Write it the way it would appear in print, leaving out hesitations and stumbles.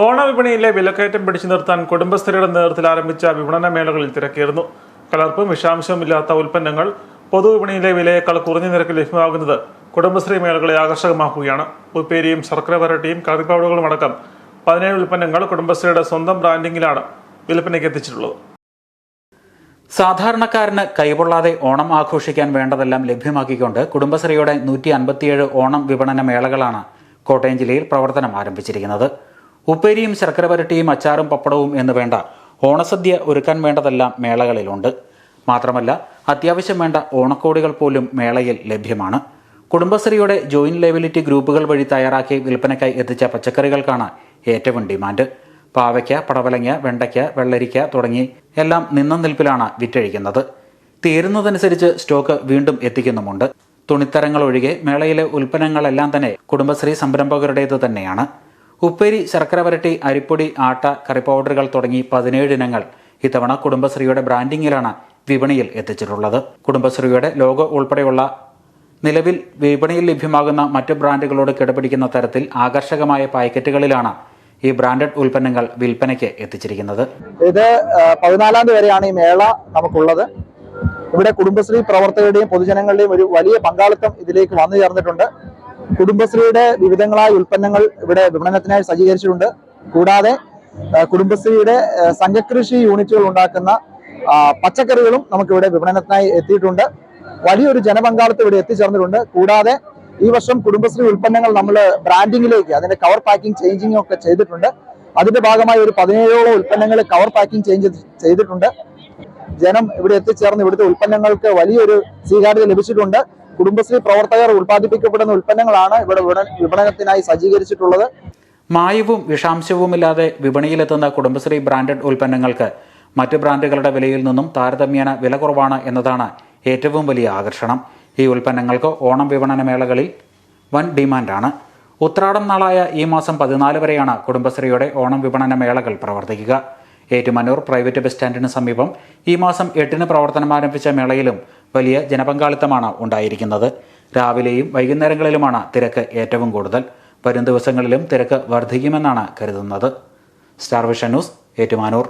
ഓണവിപണിയിലെ വിലക്കയറ്റം പിടിച്ചു നിർത്താൻ കുടുംബശ്രീയുടെ നേതൃത്വത്തിൽ ആരംഭിച്ച വിപണന മേളകളിൽ തിരക്കേറുന്നു. കലർപ്പും വിഷാംശവുമില്ലാത്ത ഉൽപ്പന്നങ്ങൾ പൊതുവിപണിയിലെ വിലയേക്കാൾ കുറഞ്ഞ നിരക്കിൽ ലഭ്യമാകുന്നത് കുടുംബശ്രീ മേളകളെ ആകർഷകമാക്കുകയാണ്. ഉപ്പേരിയും ശർക്കര വരട്ടിയും കറിപ്പൗഡറുകളും അടക്കം 17 ഉൽപ്പന്നങ്ങൾ കുടുംബശ്രീയുടെ സ്വന്തം ബ്രാൻഡിങ്ങിലാണ് വിൽപ്പനയ്ക്ക് എത്തിച്ചിട്ടുള്ളത്. സാധാരണക്കാരന് കൈകൊള്ളാതെ ഓണം ആഘോഷിക്കാൻ വേണ്ടതെല്ലാം ലഭ്യമാക്കിക്കൊണ്ട് കുടുംബശ്രീയുടെ 157 ഓണം വിപണന മേളകളാണ് കോട്ടയം ജില്ലയിൽ പ്രവർത്തനം ആരംഭിച്ചിരിക്കുന്നത്. ഉപ്പേരിയും ശർക്കര വരട്ടിയും അച്ചാറും പപ്പടവും എന്ന് വേണ്ട ഓണസദ്യ ഒരുക്കാൻ വേണ്ടതെല്ലാം മേളകളിലുണ്ട്. മാത്രമല്ല അത്യാവശ്യം വേണ്ട ഓണക്കോടികൾ പോലും മേളയിൽ ലഭ്യമാണ്. കുടുംബശ്രീയുടെ ജോയിന്റ് ലയബിലിറ്റി ഗ്രൂപ്പുകൾ വഴി തയ്യാറാക്കി വിൽപ്പനയ്ക്കായി എത്തിച്ച പച്ചക്കറികൾക്കാണ് ഏറ്റവും ഡിമാൻഡ്. പാവയ്ക്ക, പടവലങ്ങ, വെണ്ടയ്ക്ക, വെള്ളരിക്ക തുടങ്ങി എല്ലാം നിന്ന നിൽപ്പിലാണ് വിറ്റഴിക്കുന്നത്. തീരുന്നതനുസരിച്ച് സ്റ്റോക്ക് വീണ്ടും എത്തിക്കുന്നുമുണ്ട്. തുണിത്തരങ്ങൾ ഒഴികെ മേളയിലെ ഉൽപ്പന്നങ്ങളെല്ലാം തന്നെ കുടുംബശ്രീ സംരംഭകരുടേത് തന്നെയാണ്. ഉപ്പേരി, ശർക്കര വരട്ടി, അരിപ്പൊടി, ആട്ട, കറിപ്പൗഡറുകൾ തുടങ്ങി 17 ഇനങ്ങൾ ഇത്തവണ കുടുംബശ്രീയുടെ ബ്രാൻഡിങ്ങിലാണ് വിപണിയിൽ എത്തിച്ചിട്ടുള്ളത്. കുടുംബശ്രീയുടെ ലോഗോ ഉൾപ്പെടെയുള്ള നിലവിൽ വിപണിയിൽ ലഭ്യമാകുന്ന മറ്റ് ബ്രാൻഡുകളോട് കിടപിടിക്കുന്ന തരത്തിൽ ആകർഷകമായ പാക്കറ്റുകളിലാണ് ഈ ബ്രാൻഡഡ് ഉൽപ്പന്നങ്ങൾ വിൽപ്പനയ്ക്ക് എത്തിച്ചിരിക്കുന്നത്. ഇത് 14 തീയതി വരെയാണ് ഈ മേള നമുക്കുള്ളത്. ഇവിടെ കുടുംബശ്രീ പ്രവർത്തകരുടെയും പൊതുജനങ്ങളുടെയും ഒരു വലിയ പങ്കാളിത്തം ഇതിലേക്ക് വന്നു ചേർന്നിട്ടുണ്ട്. കുടുംബശ്രീയുടെ വിവിധങ്ങളായ ഉൽപ്പന്നങ്ങൾ ഇവിടെ വിപണനത്തിനായി സജ്ജീകരിച്ചിട്ടുണ്ട്. കൂടാതെ കുടുംബശ്രീയുടെ സംഘകൃഷി യൂണിറ്റുകൾ ഉണ്ടാക്കുന്ന പച്ചക്കറികളും നമുക്കിവിടെ വിപണനത്തിനായി എത്തിയിട്ടുണ്ട്. വലിയൊരു ജനപങ്കാളിത്തം ഇവിടെ എത്തിച്ചേർന്നിട്ടുണ്ട്. കൂടാതെ ഈ വർഷം കുടുംബശ്രീ ഉൽപ്പന്നങ്ങൾ നമ്മൾ ബ്രാൻഡിങ്ങിലേക്ക് അതിന്റെ കവർ പാക്കിംഗ് ചേഞ്ചിങ് ഒക്കെ ചെയ്തിട്ടുണ്ട്. അതിന്റെ ഭാഗമായി ഒരു 17ഓളം ഉൽപ്പന്നങ്ങൾ കവർ പാക്കിംഗ് ചേഞ്ച് ചെയ്തിട്ടുണ്ട്. ജനം ഇവിടെ എത്തിച്ചേർന്ന് ഇവിടുത്തെ ഉൽപ്പന്നങ്ങൾക്ക് വലിയൊരു സ്വീകാര്യത ലഭിച്ചിട്ടുണ്ട്. കുടുംബശ്രീ പ്രവർത്തകർ ഉൽപ്പാദിപ്പിക്കപ്പെടുന്ന ഉൽപ്പന്നങ്ങളാണ് ഇവിടെ വിപണനത്തിനായി സജ്ജീകരിച്ചിട്ടുള്ളത്. മായവും വിഷാംശവുമില്ലാതെ വിപണിയിലെത്തുന്ന കുടുംബശ്രീ ബ്രാൻഡഡ് ഉൽപ്പന്നങ്ങൾക്ക് മറ്റ് ബ്രാൻഡുകളുടെ വിലയിൽ നിന്നും താരതമ്യേന വില കുറവാണ് എന്നതാണ് ഏറ്റവും വലിയ ആകർഷണം. ഈ ഉൽപ്പന്നങ്ങൾക്ക് ഓണം വിപണന മേളകളിൽ വൻ ഡിമാൻഡാണ്. ഉത്രാടം നാളായ ഈ മാസം 14 വരെയാണ് കുടുംബശ്രീയുടെ ഓണം വിപണന മേളകൾ പ്രവർത്തിക്കുക. ഏറ്റുമാനൂർ പ്രൈവറ്റ് ബസ് സ്റ്റാൻഡിന് സമീപം ഈ മാസം 8-ന് പ്രവർത്തനം ആരംഭിച്ച മേളയിലും വലിയ ജനപങ്കാളിത്തമാണ് ഉണ്ടായിരിക്കുന്നത്. രാവിലെയും വൈകുന്നേരങ്ങളിലുമാണ് തിരക്ക് ഏറ്റവും കൂടുതൽ. വരും ദിവസങ്ങളിലും തിരക്ക് വർദ്ധിക്കുമെന്നാണ് കരുതുന്നത്. Star vision news, Ettumanoor.